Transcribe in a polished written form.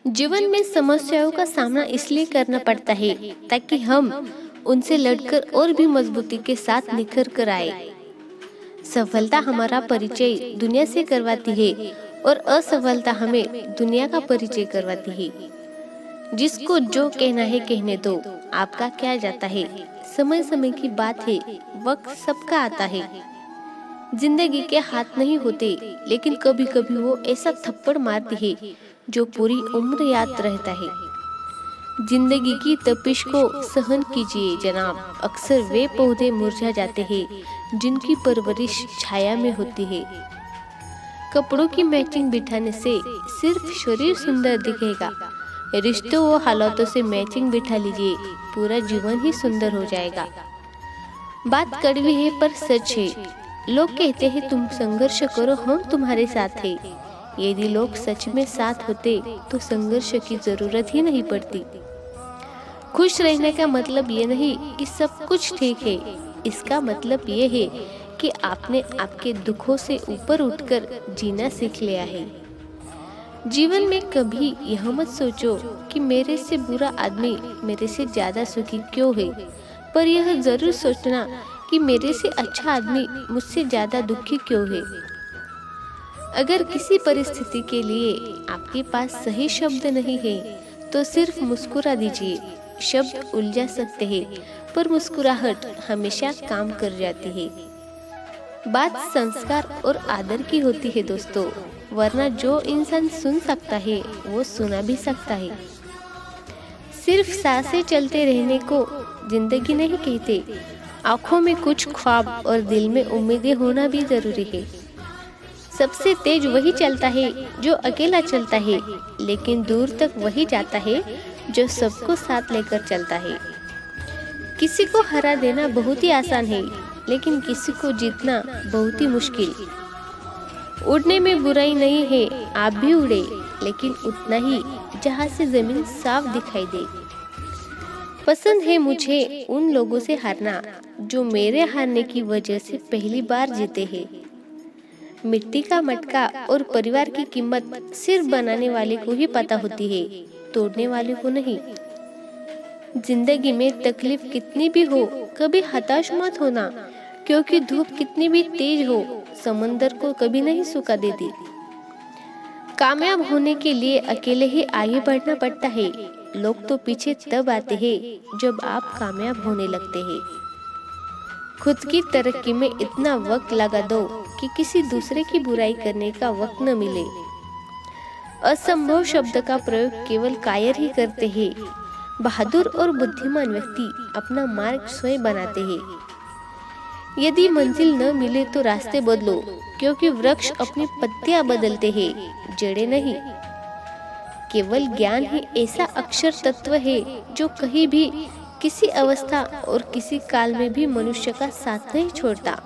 जीवन में समस्याओं का सामना इसलिए करना पड़ता है ताकि हम उनसे लड़कर और भी मजबूती के साथ निखर कर आए। सफलता हमारा परिचय दुनिया से करवाती है और असफलता हमें दुनिया का परिचय करवाती है। जिसको जो कहना है कहने दो, आपका क्या जाता है। समय समय की बात है, वक्त सबका आता है। जिंदगी के हाथ नहीं होते, लेकिन कभी कभी वो ऐसा थप्पड़ मारती है जो पूरी उम्र याद रहता है। जिंदगी की तपिश को सहन कीजिए जनाब, अक्सर वे पौधे मुरझा जाते हैं जिनकी परवरिश छाया में होती है। कपड़ों की मैचिंग बिठाने से सिर्फ शरीर सुंदर दिखेगा, रिश्तों और हालातों से मैचिंग बिठा लीजिए, पूरा जीवन ही सुंदर हो जाएगा। बात कड़वी है पर सच है। लोग कहते हैं तुम संघर्ष करो, हम तुम्हारे साथ हैं। यदि लोग सच में साथ होते तो संघर्ष की जरूरत ही नहीं पड़ती। खुश रहने का मतलब ये नहीं कि सब कुछ ठीक है, इसका मतलब ये है कि आपने आपके दुखों से ऊपर उठकर जीना सीख लिया है। जीवन में कभी यह मत सोचो कि मेरे से बुरा आदमी मेरे से ज्यादा सुखी क्यों है, पर यह जरूर सोचना कि मेरे से अच्छा आदमी मुझसे ज्यादा दुखी क्यों है। अगर किसी परिस्थिति के लिए आपके पास सही शब्द नहीं है तो सिर्फ मुस्कुरा दीजिए। शब्द उलझा सकते हैं पर मुस्कुराहट हमेशा काम कर जाती है। बात संस्कार और आदर की होती है दोस्तों, वरना जो इंसान सुन सकता है वो सुना भी सकता है। सिर्फ सांसें चलते रहने को जिंदगी नहीं कहते, आंखों में कुछ ख्वाब और दिल में उम्मीदें होना भी जरूरी है। सबसे तेज वही चलता है जो अकेला चलता है, लेकिन दूर तक वही जाता है जो सबको साथ लेकर चलता है। किसी को हरा देना बहुत ही आसान है, लेकिन किसी को जीतना बहुत ही मुश्किल। उड़ने में बुराई नहीं है, आप भी उड़े, लेकिन उतना ही जहाँ से जमीन साफ दिखाई दे। पसंद है मुझे उन लोगों से हारना जो मेरे हारने की वजह से पहली बार जीते हैं। मिट्टी का मटका और परिवार की कीमत सिर्फ बनाने वाले को ही पता होती है, तोड़ने वाले को नहीं। जिंदगी में तकलीफ कितनी भी हो, कभी हताश मत होना, क्योंकि धूप कितनी भी तेज हो समंदर को कभी नहीं सुखा देती। कामयाब होने के लिए अकेले ही आगे बढ़ना पड़ता है। लोग तो पीछे तब आते हैं जब आप कामयाब होने लगते हैं। खुद की तरक्की में इतना वक्त लगा दो कि किसी दूसरे की बुराई करने का वक्त न मिले। असंभव शब्द का प्रयोग केवल कायर ही करते हैं। बहादुर और बुद्धिमान व्यक्ति अपना मार्ग स्वयं बनाते हैं। यदि मंजिल न मिले तो रास्ते बदलो, क्योंकि वृक्ष अपनी पत्तियां बदलते हैं, जड़ें नहीं। केवल ज्ञान ही ऐसा अक्षर तत्व है जो कहीं भी, किसी अवस्था और किसी काल में भी मनुष्य का साथ नहीं छोड़ता।